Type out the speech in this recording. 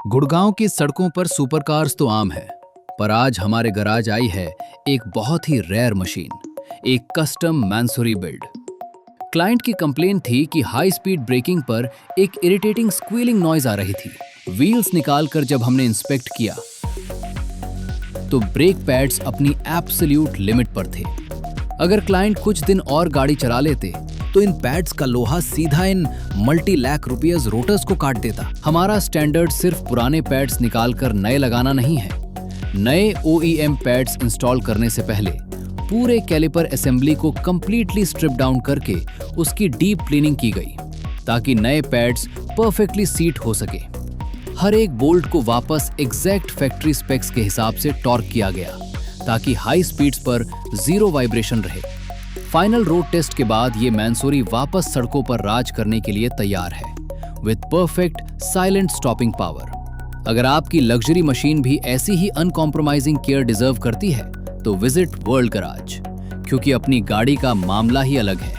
गुड़गांव की सड़कों पर सुपरकार्स तो आम है, पर आज हमारे गराज आई है एक बहुत ही रेयर मशीन, एक कस्टम मैंसूरी बिल्ड। क्लाइंट की कंप्लेन थी कि हाई स्पीड ब्रेकिंग पर एक इरिटेटिंग स्क्वीलिंग नॉइज आ रही थी। व्हील्स निकालकर जब हमने इंस्पेक्ट किया तो ब्रेक पैड्स अपनी एब्सोल्यूट लिमिट पर थे। अगर क्लाइंट कुछ दिन और गाड़ी चला लेते तो इन पैड्स का लोहा सीधा इन मल्टी लाख रुपीस रोटर्स को काट देता। हमारा स्टैंडर्ड सिर्फ पुराने पैड्स निकालकर नए लगाना नहीं है। नए OEM पैड्स इंस्टॉल करने से पहले पूरे कैलिपर असेंबली को कंप्लीटली स्ट्रिप डाउन करके उसकी डीप क्लीनिंग की गई ताकि नए पैड्स परफेक्टली सीट हो सके। हर एक बोल्ट को वापस एग्जैक्ट फैक्ट्री स्पेक्स के हिसाब से टॉर्क किया गया ताकि हाई स्पीड्स पर जीरो वाइब्रेशन रहे। फाइनल रोड टेस्ट के बाद ये मैंसूरी वापस सड़कों पर राज करने के लिए तैयार है with perfect silent stopping power. अगर आपकी लग्जरी मशीन भी ऐसी ही अनकॉम्प्रोमाइजिंग केयर डिजर्व करती है तो विजिट वर्ल्ड गराज, क्योंकि अपनी गाड़ी का मामला ही अलग है।